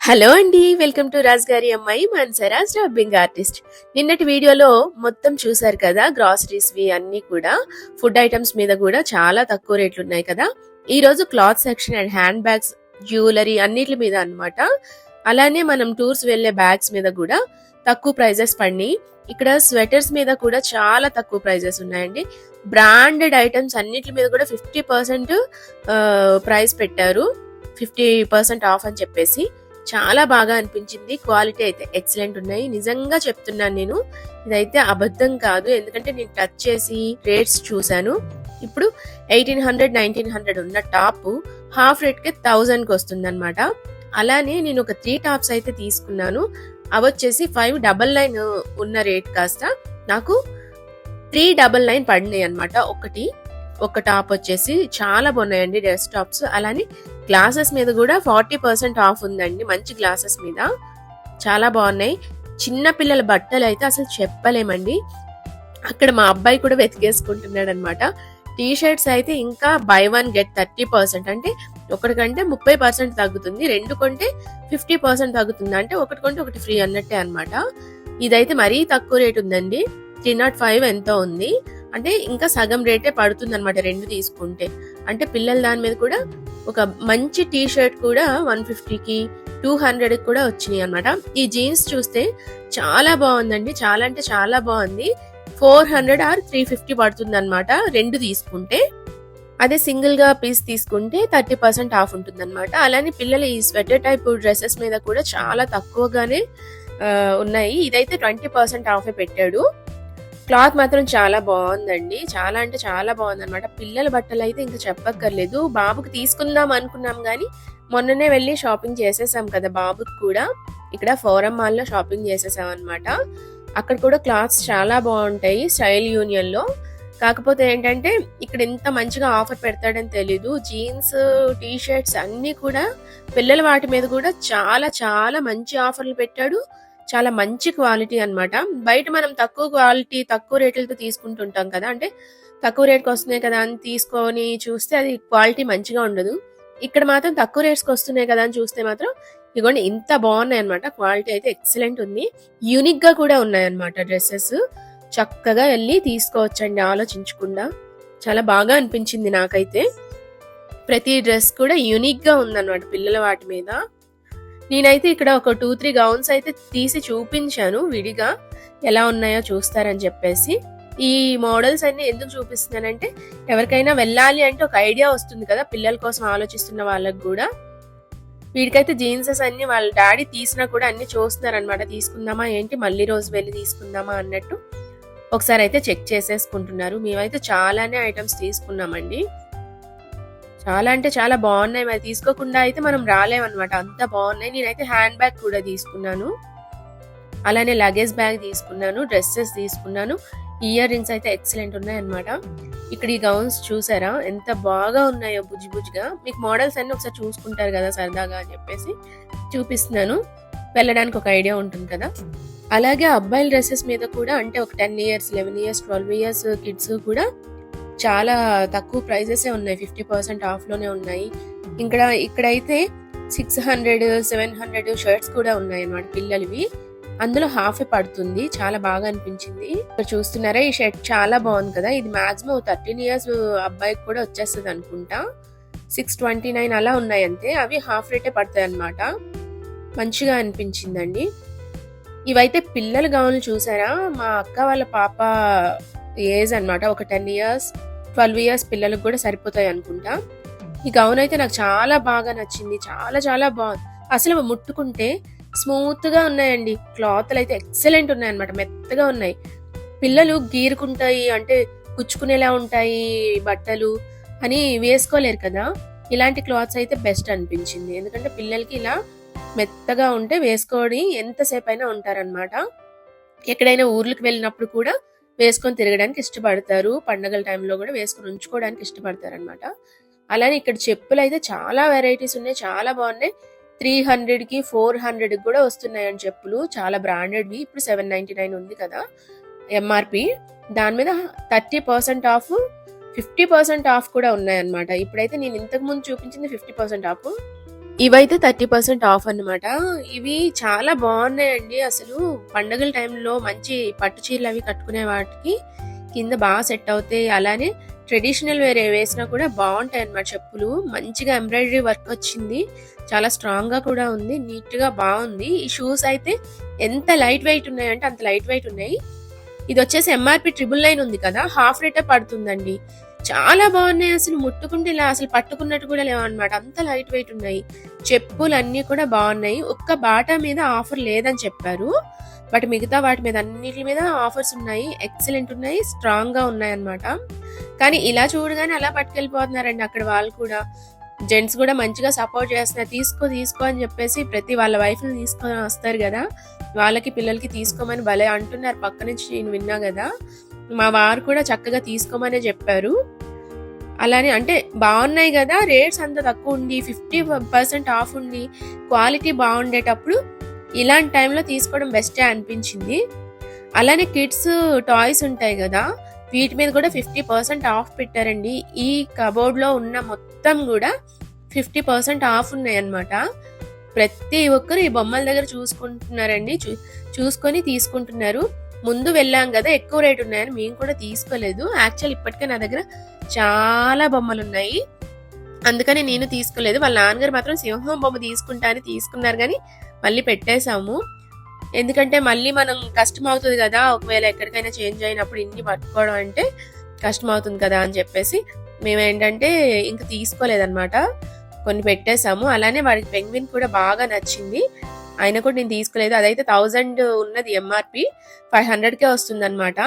Hello అండి, welcome to Raj గారి అమ్మాయి మన్సరా స్టాపింగ్ ఆర్టిస్ట్. నిన్నటి వీడియోలో మొత్తం చూసారు కదా, గ్రాసరీస్వి అన్ని కూడా ఫుడ్ ఐటమ్స్ మీద కూడా చాలా తక్కువ రేట్లు ఉన్నాయి కదా. ఈ రోజు cloth section and hand bags, jewellery అన్నిటి మీద అన్నమాట. అలానే మనం టూర్స్ వెళ్లే బ్యాగ్స్ మీద కూడా తక్కువ ప్రైజెస్ పడినాయి. ఇక్కడ స్వెటర్స్ మీద కూడా చాలా తక్కువ ప్రైజెస్ ఉన్నాయండి. బ్రాండెడ్ ఐటమ్స్ అన్నిటి మీద కూడా 50% ప్రైస్ పెట్టారు. 50% ఆఫ్ అని చెప్పేసి చాలా బాగా అనిపించింది. క్వాలిటీ అయితే ఎక్సలెంట్ ఉన్నాయి. నిజంగా చెప్తున్నాను, నేను ఇదైతే అబద్ధం కాదు, ఎందుకంటే నేను టచ్ చేసి రేట్స్ చూసాను. ఇప్పుడు 1800, 1900 ఉన్న టాప్ హాఫ్ రేట్ కి 1000 కి వస్తుంది అనమాట. అలానే నేను ఒక 3 టాప్స్ అయితే తీసుకున్నాను. అవి వచ్చేసి 599 ఉన్న రేట్ కాస్త నాకు 399 పడినాయి అనమాట. ఒక టాప్ వచ్చేసి చాలా బాగున్నాయండి డ్రెస్ టాప్స్. అలానే గ్లాసెస్ మీద కూడా 40% ఆఫ్ ఉందండి. మంచి గ్లాసెస్ మీద చాలా బాగున్నాయి. చిన్న పిల్లల బట్టలు అయితే అసలు చెప్పలేమండి. అక్కడ మా అబ్బాయి కూడా వెతికేసుకుంటున్నాడు అనమాట. టీ షర్ట్స్ అయితే ఇంకా బై 1 గెట్ 30%, అంటే ఒకటి కంటే 30% తగ్గుతుంది, 2 కొంటే 50% తగ్గుతుంది, అంటే ఒకటి కొంటే ఒకటి ఫ్రీ అన్నట్టే అనమాట. ఇదైతే మరీ తక్కువ రేట్ ఉందండి. 305 ఎంతో ఉంది, అంటే ఇంకా సగం రేటే పడుతుంది అనమాట 2 తీసుకుంటే. అంటే పిల్లల దాని మీద కూడా ఒక మంచి టీ షర్ట్ కూడా 150కి 200కి కూడా వచ్చినాయి అనమాట. ఈ జీన్స్ చూస్తే చాలా బాగుందండి, చాలా అంటే చాలా బాగుంది. 400 ఆర్ 350 పడుతుంది అనమాట 2 తీసుకుంటే. అదే సింగిల్ గా పీస్ తీసుకుంటే 30% ఆఫ్ ఉంటుంది అనమాట. అలానే పిల్లల ఈ స్వెటర్ టైప్ డ్రెస్సెస్ మీద కూడా చాలా తక్కువగానే ఉన్నాయి. ఇదైతే 20% ఆఫే పెట్టాడు. క్లాత్ మాత్రం చాలా బాగుందండి, చాలా అంటే చాలా బాగుంది అనమాట. పిల్లల బట్టలు అయితే ఇంకా చెప్పక్కర్లేదు. బాబుకి తీసుకుందాం అనుకున్నాం గానీ మొన్ననే వెళ్ళి షాపింగ్ చేసేసాం కదా బాబుకి కూడా. ఇక్కడ ఫోరం మాల్ లో షాపింగ్ చేసేసాం అనమాట. అక్కడ కూడా క్లాత్స్ చాలా బాగుంటాయి స్టైల్ యూనియన్ లో. కాకపోతే ఏంటంటే ఇక్కడ ఎంత మంచిగా ఆఫర్ పెడతాడని తెలీదు. జీన్స్, టీ షర్ట్స్ అన్ని కూడా పిల్లల వాటి మీద కూడా చాలా చాలా మంచి ఆఫర్లు పెట్టాడు. చాలా మంచి క్వాలిటీ అన్నమాట. బయట మనం తక్కువ క్వాలిటీ తక్కువ రేట్లతో తీసుకుంటుంటాం కదా, అంటే తక్కువ రేట్కి వస్తున్నాయి కదా అని తీసుకొని చూస్తే అది క్వాలిటీ మంచిగా ఉండదు. ఇక్కడ మాత్రం తక్కువ రేట్స్కి వస్తున్నాయి కదా అని చూస్తే మాత్రం ఇదిగోండి ఇంత బాగున్నాయి అనమాట. క్వాలిటీ అయితే ఎక్సలెంట్ ఉంది. యూనిక్ గా కూడా ఉన్నాయి అనమాట డ్రెస్సెస్. చక్కగా వెళ్ళి తీసుకోవచ్చండి ఆలోచించకుండా. చాలా బాగా అనిపించింది నాకైతే. ప్రతి డ్రెస్ కూడా యూనిక్ గా ఉందన్నమాట పిల్లల వాటి మీద. నేనైతే ఇక్కడ ఒక 2-3 గౌన్స్ అయితే తీసి చూపించాను విడిగా, ఎలా ఉన్నాయో చూస్తారని చెప్పేసి. ఈ మోడల్స్ అన్ని ఎందుకు చూపిస్తున్నానంటే ఎవరికైనా వెళ్ళాలి అంటే ఒక ఐడియా వస్తుంది కదా, పిల్లల కోసం ఆలోచిస్తున్న వాళ్ళకి కూడా. వీడికైతే జీన్సెస్ అన్ని వాళ్ళ డాడీ తీసినా కూడా అన్ని చూస్తున్నారు అనమాట. తీసుకుందామా ఏంటి, మళ్ళీ రోజు వెళ్ళి తీసుకుందామా అన్నట్టు ఒకసారి అయితే చెక్ చేసేసుకుంటున్నారు. మేమైతే చాలానే ఐటమ్స్ తీసుకున్నామండి. చాలా అంటే చాలా బాగున్నాయి. మరి తీసుకోకుండా అయితే మనం రాలేమన్నమాట, అంత బాగున్నాయి. నేనైతే హ్యాండ్ బ్యాగ్ కూడా తీసుకున్నాను, అలానే లగేజ్ బ్యాగ్ తీసుకున్నాను, డ్రెస్సెస్ తీసుకున్నాను. ఇయర్ రింగ్స్ అయితే ఎక్సలెంట్ ఉన్నాయి అనమాట. ఇక్కడ ఈ గౌన్స్ చూసారా ఎంత బాగా ఉన్నాయో, బుజ్జి బుజ్జిగా. మీకు మోడల్స్ అన్ని ఒకసారి చూసుకుంటారు కదా సరదాగా అని చెప్పేసి చూపిస్తున్నాను, వెళ్ళడానికి ఒక ఐడియా ఉంటుంది కదా. అలాగే అబ్బాయిల డ్రెస్సెస్ మీద కూడా, అంటే ఒక 10 ఇయర్స్ 11 ఇయర్స్ 12 ఇయర్స్ కిడ్స్ కూడా చాలా తక్కువ ప్రైజెస్ ఉన్నాయి, 50% ఆఫ్ లోనే ఉన్నాయి. ఇక్కడైతే 600, 700 షర్ట్స్ కూడా ఉన్నాయి అన్నమాట పిల్లలవి. అందులో హాఫే పడుతుంది. చాలా బాగా అనిపించింది. ఇక్కడ చూస్తున్నారా, ఈ షర్ట్ చాలా బాగుంది కదా. ఇది మాక్సిమం 13 ఇయర్స్ అబ్బాయికి కూడా వచ్చేస్తుంది అనుకుంటా. 629 అలా ఉన్నాయి అంతే. అవి హాఫ్ రేటే పడతాయి అన్నమాట. మంచిగా అనిపించిందండి. ఇవైతే పిల్లల గౌన్లు చూసారా, మా అక్క వాళ్ళ పాప ఏజ్ అన్నమాట. ఒక 10 ఇయర్స్ 12 ఇయర్స్ పిల్లలకు కూడా సరిపోతాయి అనుకుంటా. ఈ గౌన్ అయితే నాకు చాలా బాగా నచ్చింది. చాలా చాలా బాగుంది. అసలు ముట్టుకుంటే స్మూత్ గా ఉన్నాయండి. క్లాత్లు అయితే ఎక్సలెంట్ ఉన్నాయి అనమాట, మెత్తగా ఉన్నాయి. పిల్లలు గీరుకుంటాయి అంటే కుచ్చుకునేలా ఉంటాయి బట్టలు అని వేసుకోలేరు కదా. ఇలాంటి క్లాత్స్ అయితే బెస్ట్ అనిపించింది. ఎందుకంటే పిల్లలకి ఇలా మెత్తగా ఉంటే వేసుకొని ఎంతసేపు అయినా ఉంటారనమాట. ఎక్కడైనా ఊర్లకు వెళ్ళినప్పుడు కూడా వేసుకొని తిరగడానికి ఇష్టపడతారు. పండగల టైంలో కూడా వేసుకొని ఉంచుకోవడానికి ఇష్టపడతారు అనమాట. అలానే ఇక్కడ చెప్పులు అయితే చాలా వెరైటీస్ ఉన్నాయి, చాలా బాగున్నాయి. 300కి 400కి కూడా వస్తున్నాయని చెప్పులు, చాలా బ్రాండెడ్వి. ఇప్పుడు 799 ఉంది కదా ఎంఆర్పి. దాని మీద 30% ఆఫ్, 50% ఆఫ్ కూడా ఉన్నాయన్నమాట. ఇప్పుడైతే నేను ఇంతకు ముందు చూపించింది 50% ఆఫ్. ఇవైతే 30% ఆఫ్ అన్నమాట. ఇవి చాలా బాగున్నాయండి. అసలు పండగల టైంలో మంచి పట్టు చీరలు అవి కట్టుకునే వాటికి కింద బాగా సెట్ అవుతాయి. అలానే ట్రెడిషనల్ వేర్ వేసినా కూడా బాగుంటాయి అన్నమాట చెప్పులు. మంచిగా ఎంబ్రాయిడరీ వర్క్ వచ్చింది. చాలా స్ట్రాంగ్ గా కూడా ఉంది. నీట్ గా బాగుంది. ఈ షూస్ అయితే ఎంత లైట్ వెయిట్ ఉన్నాయంటే అంత లైట్ వెయిట్ ఉన్నాయి. ఇది వచ్చేసి ఎంఆర్పి 999 ఉంది కదా, హాఫ్ రేటే పడుతుందండి. చాలా బాగున్నాయి. అసలు ముట్టుకుంటే ఇలా అసలు పట్టుకున్నట్టు కూడా లేవన్నమాట. అంత లైట్ వెయిట్ ఉన్నాయి. చెప్పులు అన్ని కూడా బాగున్నాయి. ఒక్క బాటా మీద ఆఫర్ లేదని చెప్పారు. బట్ మిగతా వాటి మీద అన్నిటి మీద ఆఫర్స్ ఉన్నాయి. ఎక్సలెంట్ ఉన్నాయి. స్ట్రాంగ్ గా ఉన్నాయి అన్నమాట. కానీ ఇలా చూడగానే అలా పట్టుకెళ్ళిపోతున్నారండి అక్కడ వాళ్ళు కూడా. జెంట్స్ కూడా మంచిగా సపోర్ట్ చేస్తున్నారు. తీసుకో తీసుకో అని చెప్పేసి ప్రతి వాళ్ళ వైఫ్ ని తీసుకొని వస్తారు కదా, వాళ్ళకి పిల్లలకి తీసుకోమని భలే అంటున్నారు. పక్క నుంచి నేను విన్నా కదా. మా వారు కూడా చక్కగా తీసుకోమనే చెప్పారు. అలానే అంటే బాగున్నాయి కదా, రేట్స్ అంత తక్కువ ఉండి 50% ఆఫ్ ఉండి క్వాలిటీ బాగుండేటప్పుడు ఇలాంటి టైంలో తీసుకోవడం బెస్టే అనిపించింది. అలానే కిడ్స్ టాయ్స్ ఉంటాయి కదా, వీటి మీద కూడా 50% ఆఫ్ పెట్టారండి. ఈ కబోర్డ్ లో ఉన్న మొత్తం కూడా 50% ఆఫ్ ఉన్నాయి అన్నమాట. ప్రతి ఒక్కరు ఈ బొమ్మల దగ్గర చూసుకుంటున్నారండి. చూసుకొని తీసుకుంటున్నారు. ముందు వెళ్ళాం కదా, ఎక్కువ రేట్ ఉన్నాయని మేము కూడా తీసుకోలేదు. యాక్చువల్ ఇప్పటికే నా దగ్గర చాలా బొమ్మలు ఉన్నాయి, అందుకని నేను తీసుకోలేదు. వాళ్ళ నాన్నగారు మాత్రం సింహం బొమ్మ తీసుకుంటా అని తీసుకున్నారు, కానీ మళ్ళీ పెట్టేశాము. ఎందుకంటే మళ్ళీ మనం కష్టం అవుతుంది కదా, ఒకవేళ ఎక్కడికైనా చేంజ్ అయినప్పుడు ఇన్ని పట్టుకోవడం అంటే కష్టం అవుతుంది కదా అని చెప్పేసి మేమేంటంటే ఇంక తీసుకోలేదన్నమాట. కొన్ని పెట్టేశాము. అలానే వాడికి పెంగ్విన్ కూడా బాగా నచ్చింది, అయినా కూడా నేను తీసుకోలేదు. అదైతే 1000 ఉన్నది ఎంఆర్పి, 500కే వస్తుంది అనమాట.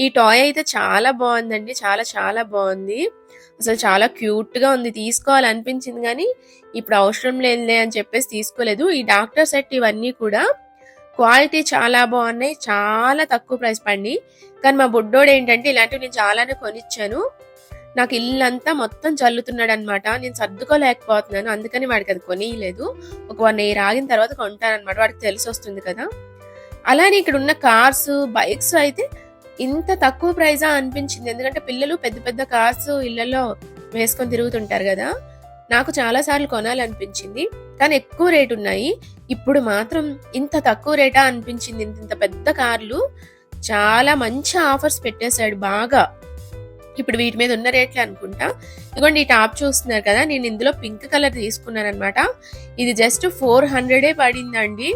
ఈ టాయ్ అయితే చాలా బాగుందండి. చాలా చాలా బాగుంది. అసలు చాలా క్యూట్ గా ఉంది. తీసుకోవాలనిపించింది కానీ ఇప్పుడు అవసరం లేదులే అని చెప్పేసి తీసుకోలేదు. ఈ డాక్టర్ సెట్ ఇవన్నీ కూడా క్వాలిటీ చాలా బాగున్నాయి. చాలా తక్కువ ప్రైస్ పడి. కానీ మా బుడ్డోడు ఏంటంటే ఇలాంటివి నేను చాలానే కొనిచ్చాను. నాకు ఇల్లంతా మొత్తం చల్లుతున్నాడు అనమాట. నేను సర్దుకోలేకపోతున్నాను, అందుకని వాడికి అది కొనియలేదు. ఒక 1 ఇయర్ ఆగిన తర్వాత కొంటానమాట, వాడికి తెలిసి వస్తుంది కదా. అలానే ఇక్కడ ఉన్న కార్స్ బైక్స్ అయితే ఇంత తక్కువ ప్రైజా అనిపించింది. ఎందుకంటే పిల్లలు పెద్ద పెద్ద కార్స్ ఇళ్లలో వేసుకొని తిరుగుతుంటారు కదా, నాకు చాలా సార్లు కొనాలనిపించింది. కానీ ఎక్కువ రేటు ఉన్నాయి. ఇప్పుడు మాత్రం ఇంత తక్కువ రేటా అనిపించింది. ఇంత పెద్ద కార్లు చాలా మంచి ఆఫర్స్ పెట్టేశాడు బాగా. ఇప్పుడు వీటి మీద ఉన్న రేట్లే అనుకుంటా. ఇదిగోండి ఈ టాప్ చూస్తున్నారు కదా, నేను ఇందులో పింక్ కలర్ తీసుకున్నాను అనమాట. ఇది జస్ట్ 400 పడిందండి.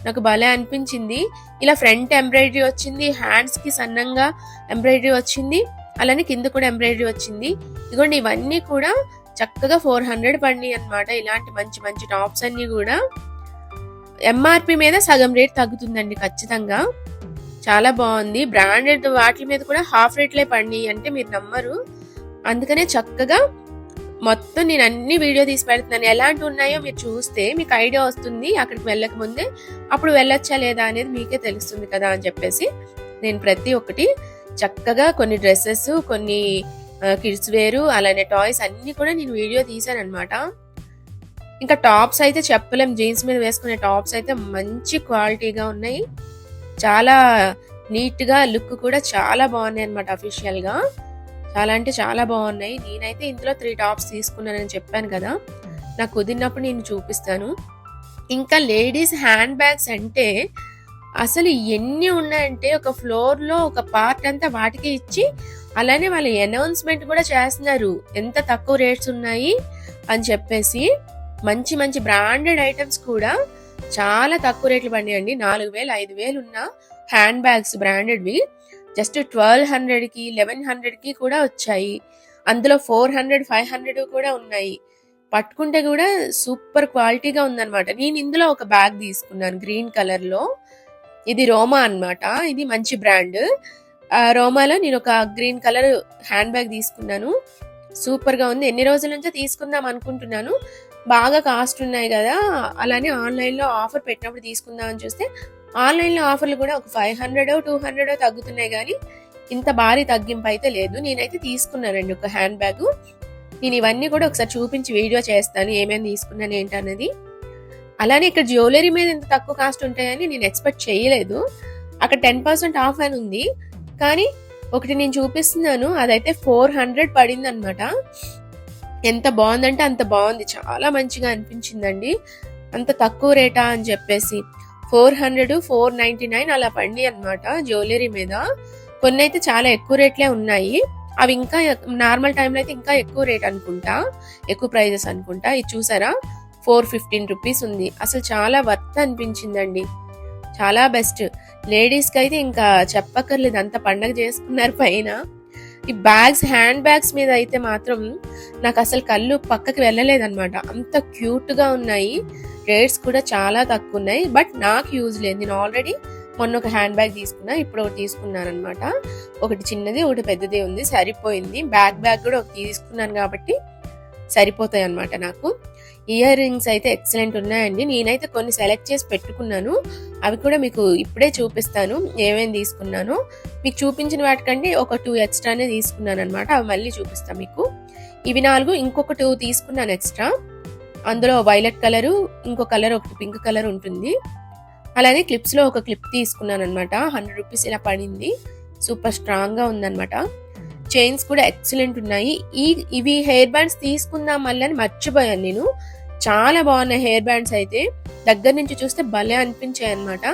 నాకు భలే అనిపించింది. ఇలా ఫ్రంట్ ఎంబ్రాయిడరీ వచ్చింది, హ్యాండ్స్ కి సన్నంగా ఎంబ్రాయిడరీ వచ్చింది, అలానే కింద కూడా ఎంబ్రాయిడరీ వచ్చింది. ఇదిగోండి ఇవన్నీ కూడా చక్కగా 400 పడినాయి అనమాట. ఇలాంటి మంచి మంచి టాప్స్ అన్ని కూడా ఎంఆర్పి మీద సగం రేట్ తగ్గుతుందండి ఖచ్చితంగా. చాలా బాగుంది. బ్రాండెడ్ వాటి మీద కూడా హాఫ్ రేట్లే పడినాయి అంటే మీరు నమ్మరు. అందుకనే చక్కగా మొత్తం నేను అన్ని వీడియో తీసి పెడుతున్నాను. ఎలాంటి ఉన్నాయో మీరు చూస్తే మీకు ఐడియా వస్తుంది. అక్కడికి వెళ్ళక ముందే అప్పుడు వెళ్ళొచ్చా లేదా అనేది మీకే తెలుస్తుంది కదా అని చెప్పేసి నేను ప్రతి ఒక్కటి చక్కగా కొన్ని డ్రెస్సెస్, కొన్ని కిడ్స్ వేరు, అలానే టాయ్స్ అన్ని కూడా నేను వీడియో తీసాను అనమాట. ఇంకా టాప్స్ అయితే చెప్పలేం. జీన్స్ మీద వేసుకునే టాప్స్ అయితే మంచి క్వాలిటీగా ఉన్నాయి. చాలా నీట్ గా లుక్ కూడా చాలా బాగున్నాయి అనమాట. అఫీషియల్ గా చాలా అంటే చాలా బాగున్నాయి. నేనైతే ఇందులో 3 టాప్స్ తీసుకున్నానని చెప్పాను కదా, నాకు కుదిరినప్పుడు నేను చూపిస్తాను. ఇంకా లేడీస్ హ్యాండ్ బ్యాగ్స్ అంటే అసలు ఎన్ని ఉన్నాయంటే ఒక ఫ్లోర్ లో ఒక పార్ట్ అంతా వాటికి ఇచ్చి అలానే వాళ్ళు అనౌన్స్మెంట్ కూడా చేస్తున్నారు ఎంత తక్కువ రేట్స్ ఉన్నాయి అని చెప్పేసి. మంచి మంచి బ్రాండెడ్ ఐటమ్స్ కూడా చాలా తక్కువ రేట్లు పడినాయండి. 4000 5000 ఉన్న హ్యాండ్ బ్యాగ్స్ బ్రాండెడ్వి జస్ట్ 1200కి 1100కి కూడా వచ్చాయి. అందులో 400 500 కూడా ఉన్నాయి. పట్టుకుంటే కూడా సూపర్ క్వాలిటీగా ఉందన్నమాట. నేను ఇందులో ఒక బ్యాగ్ తీసుకున్నాను గ్రీన్ కలర్ లో. ఇది రోమా అన్నమాట. ఇది మంచి బ్రాండ్. రోమాలో నేను ఒక గ్రీన్ కలర్ హ్యాండ్ బ్యాగ్ తీసుకున్నాను. సూపర్ గా ఉంది. ఎన్ని రోజుల నుంచో తీసుకుందాం అనుకుంటున్నాను. బాగా కాస్ట్ ఉన్నాయి కదా, అలానే ఆన్లైన్ లో ఆఫర్ పెట్టినప్పుడు తీసుకుందాం అని చూస్తే ఆన్లైన్ లో ఆఫర్లు కూడా ఒక 500 200 తగ్గుతున్నాయి, కానీ ఇంత భారీ తగ్గింపు అయితే లేదు. నేనైతే తీసుకున్నానండి ఒక హ్యాండ్ బ్యాగ్. నేను ఇవన్నీ కూడా ఒకసారి చూపించి వీడియో చేస్తాను ఏమేమి తీసుకున్నాను ఏంటన్నది. అలానే ఇక్కడ జ్యువెలరీ మీద ఇంత తక్కువ కాస్ట్ ఉంటాయని నేను ఎక్స్పెక్ట్ చేయలేదు. అక్కడ 10% ఆఫ్ అని ఉంది, కానీ ఒకటి నేను చూపిస్తున్నాను, అదైతే 400 పడింది అనమాట. ఎంత బాగుందంటే అంత బాగుంది, చాలా మంచిగా అనిపించిందండి. అంత తక్కువ రేటా అని చెప్పేసి 400, 499 అలా పడి అనమాట జ్యువెలరీ మీద. కొన్ని అయితే చాలా ఎక్కువ రేట్లే ఉన్నాయి, అవి ఇంకా నార్మల్ టైంలో అయితే ఇంకా ఎక్కువ రేట్ అనుకుంటా, ఎక్కువ ప్రైజెస్ అనుకుంటా. ఇది చూసారా 415 రూపీస్ ఉంది. అసలు చాలా వర్త్ అనిపించిందండి, చాలా బెస్ట్. లేడీస్కి అయితే ఇంకా చెప్పక్కర్లేదు, అంత పండగ చేసుకున్నారు పైన. ఈ బ్యాగ్స్, హ్యాండ్ బ్యాగ్స్ మీద అయితే మాత్రం నాకు అసలు కళ్ళు పక్కకి వెళ్ళలేదన్నమాట, అంత క్యూట్ గా ఉన్నాయి. రేట్స్ కూడా చాలా తక్కువ ఉన్నాయి, బట్ నాకు యూజ్ లేదు. నేను ఆల్రెడీ మొన్న ఒక హ్యాండ్ బ్యాగ్ తీసుకున్నా, ఇప్పుడు ఒకటి తీసుకున్నాను అనమాట. ఒకటి చిన్నది, ఒకటి పెద్దది ఉంది, సరిపోయింది. బ్యాగ్ కూడా ఒకటి తీసుకున్నాను కాబట్టి సరిపోతాయి అనమాట నాకు. ఇయర్ రింగ్స్ అయితే ఎక్సలెంట్ ఉన్నాయండి. నేనైతే కొన్ని సెలెక్ట్ చేసి పెట్టుకున్నాను, అవి కూడా మీకు ఇప్పుడే చూపిస్తాను ఏమేమి తీసుకున్నాను. మీకు చూపించిన వాటికంటే ఒక 2 ఎక్స్ట్రానే తీసుకున్నాను అనమాట, అవి మళ్ళీ చూపిస్తాను మీకు. ఇవి 4, ఇంకొక 2 తీసుకున్నాను ఎక్స్ట్రా. అందులో వైలెట్ కలరు, ఇంకో కలర్, ఒకటి పింక్ కలర్ ఉంటుంది. అలానే క్లిప్స్ లో ఒక క్లిప్ తీసుకున్నాను అనమాట, 100 రూపీస్ ఇలా పడింది. సూపర్ స్ట్రాంగ్ గా ఉందన్నమాట. చైన్స్ కూడా ఎక్సలెంట్ ఉన్నాయి. ఇవి హెయిర్ బ్యాండ్స్ తీసుకుందాం మళ్ళీ అని మర్చిపోయాను నేను. చాలా బాగున్నాయి హెయిర్ బ్యాండ్స్ అయితే, దగ్గర నుంచి చూస్తే భలే అనిపించాయి అనమాట.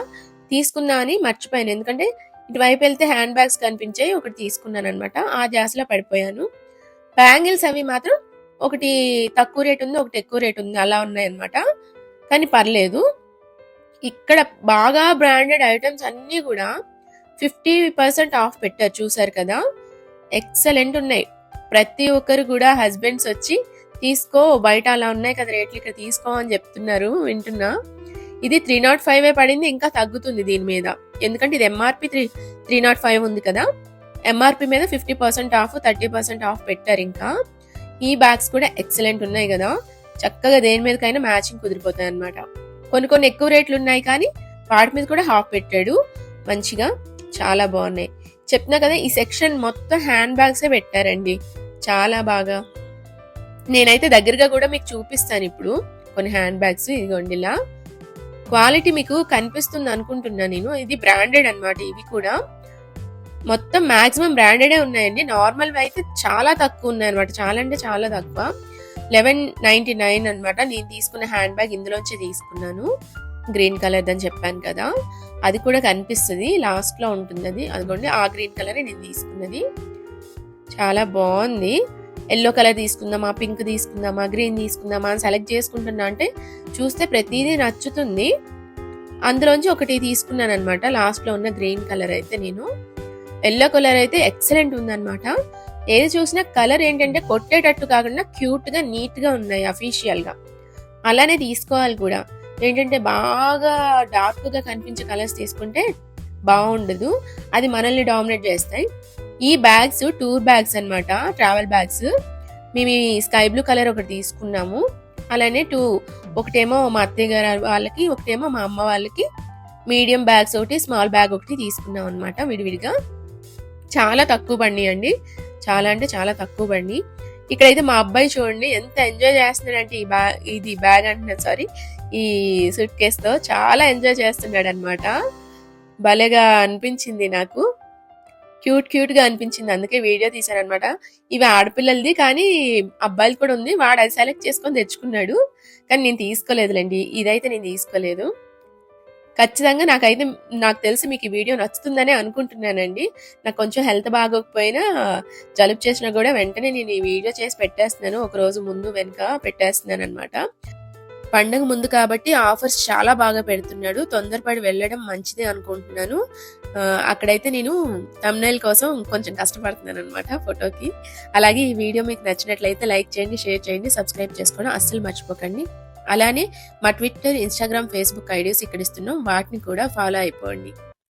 తీసుకుందా అని మర్చిపోయాను, ఎందుకంటే ఇటువైపు వెళ్తే హ్యాండ్ బ్యాగ్స్ కనిపించాయి, ఒకటి తీసుకున్నాను అనమాట. ఆ జాస్లో పడిపోయాను. బ్యాంగిల్స్ అవి మాత్రం ఒకటి తక్కువ రేట్ ఉంది, ఒకటి ఎక్కువ రేట్ ఉంది, అలా ఉన్నాయి అనమాట. కానీ పర్లేదు. ఇక్కడ బాగా బ్రాండెడ్ ఐటమ్స్ అన్ని కూడా 50% ఆఫ్ పెట్టారు, చూసారు కదా. ఎక్సలెంట్ ఉన్నాయి. ప్రతి ఒక్కరు కూడా హస్బెండ్స్ వచ్చి తీసుకో, బయట అలా ఉన్నాయి కదా రేట్లు, ఇక్కడ తీసుకో అని చెప్తున్నారు, వింటున్నా. ఇది 305 పడింది, ఇంకా తగ్గుతుంది దీని మీద, ఎందుకంటే ఇది ఎంఆర్పి 305 ఉంది కదా. ఎంఆర్పి మీద 50% ఆఫ్, 30% ఆఫ్ పెట్టారు. ఇంకా ఈ బ్యాగ్స్ కూడా ఎక్సలెంట్ ఉన్నాయి కదా, చక్కగా దేని మీదకైనా మ్యాచింగ్ కుదిరిపోతాయి అనమాట. కొన్ని ఎక్కువ రేట్లు ఉన్నాయి, కానీ వాటి మీద కూడా హాఫ్ పెట్టాడు మంచిగా, చాలా బాగున్నాయి. చెప్తున్నా కదా, ఈ సెక్షన్ మొత్తం హ్యాండ్ బ్యాగ్సే పెట్టారండి, చాలా బాగా. నేనైతే దగ్గరగా కూడా మీకు చూపిస్తాను ఇప్పుడు కొన్ని హ్యాండ్ బ్యాగ్స్. ఇదిగోండి ఇలా క్వాలిటీ మీకు కనిపిస్తుంది అనుకుంటున్నా నేను. ఇది బ్రాండెడ్ అనమాట, ఇవి కూడా మొత్తం మాక్సిమం బ్రాండెడే ఉన్నాయండి. నార్మల్ అయితే చాలా తక్కువ ఉన్నాయి అనమాట, చాలా అంటే చాలా తక్కువ. 1199 అనమాట. నేను తీసుకున్న హ్యాండ్ బ్యాగ్ ఇందులోంచి తీసుకున్నాను, గ్రీన్ కలర్ అని చెప్పాను కదా, అది కూడా కనిపిస్తుంది లాస్ట్ లో ఉంటుంది అది, అదిగోండి ఆ గ్రీన్ కలరే నేను తీసుకున్నది. చాలా బాగుంది. ఎల్లో కలర్ తీసుకుందామా, పింక్ తీసుకుందామా, గ్రీన్ తీసుకుందామా అని సెలెక్ట్ చేసుకుంటున్నా, అంటే చూస్తే ప్రతిదీ నచ్చుతుంది. అందులోంచి ఒకటి తీసుకున్నాను అనమాట, లాస్ట్ లో ఉన్న గ్రీన్ కలర్ అయితే. నేను ఎల్లో కలర్ అయితే ఎక్సలెంట్ ఉందన్నమాట. ఏది చూసినా కలర్ ఏంటంటే కొట్టేటట్టు కాకుండా క్యూట్ గా, నీట్ గా ఉన్నాయి అఫీషియల్ గా. అలానే తీసుకోవాలి కూడా. ఏంటంటే బాగా డార్క్ గా కనిపించే కలర్స్ తీసుకుంటే బాగుండదు, అది మనల్ని డామినేట్ చేస్తాయి. ఈ బ్యాగ్స్ టూర్ బ్యాగ్స్ అన్నమాట, ట్రావెల్ బ్యాగ్స్. మేము స్కై బ్లూ కలర్ ఒకటి తీసుకున్నాము. అలానే ఒకటేమో మా అత్తయ్య గారు వాళ్ళకి, ఒకటేమో మా అమ్మ వాళ్ళకి మీడియం బ్యాగ్స్ ఒకటి, స్మాల్ బ్యాగ్ ఒకటి తీసుకున్నాం అనమాట విడివిడిగా. చాలా తక్కువ పడినాయండి, చాలా అంటే చాలా తక్కువ పడినాయి. ఇక్కడైతే మా అబ్బాయి చూడండి ఎంత ఎంజాయ్ చేస్తున్నాడంటే ఇది బ్యాగ్ అంటున్నాడు, సారీ, ఈ సూట్ కేస్ తో చాలా ఎంజాయ్ చేస్తున్నాడు అనమాట. భలేగా అనిపించింది నాకు, క్యూట్ గా అనిపించింది, అందుకే వీడియో తీశాను అనమాట. ఇవి ఆడపిల్లలది, కానీ అబ్బాయిలు కూడా ఉంది. వాడు అది సెలెక్ట్ చేసుకొని తెచ్చుకున్నాడు, కానీ నేను తీసుకోలేదులేండి, ఇదైతే నేను తీసుకోలేదు. ఖచ్చితంగా నాకు తెలిసి మీకు ఈ వీడియో నచ్చుతుందనే అనుకుంటున్నానండి. నాకు కొంచెం హెల్త్ బాగోకపోయినా, జలుబు చేసినా కూడా వెంటనే నేను ఈ వీడియో చేసి పెట్టేస్తున్నాను, ఒక రోజు ముందు వెనుక పెట్టేస్తున్నాను అనమాట. పండగ ముందు కాబట్టి ఆఫర్స్ చాలా బాగా పెడుతున్నాడు, తొందరపడి వెళ్ళడం మంచిదే అనుకుంటున్నాను. అక్కడైతే నేను థంబ్నెయిల్ కోసం కొంచెం కష్టపడుతున్నాను అనమాట ఫోటోకి. అలాగే ఈ వీడియో మీకు నచ్చినట్లయితే లైక్ చేయండి, షేర్ చేయండి, సబ్స్క్రైబ్ చేసుకోవడం అస్సలు మర్చిపోకండి. అలానే మా ట్విట్టర్, ఇన్స్టాగ్రామ్, ఫేస్బుక్ ఐడీస్ ఇక్కడ ఇస్తున్నాం, వాటిని కూడా ఫాలో అయిపోండి.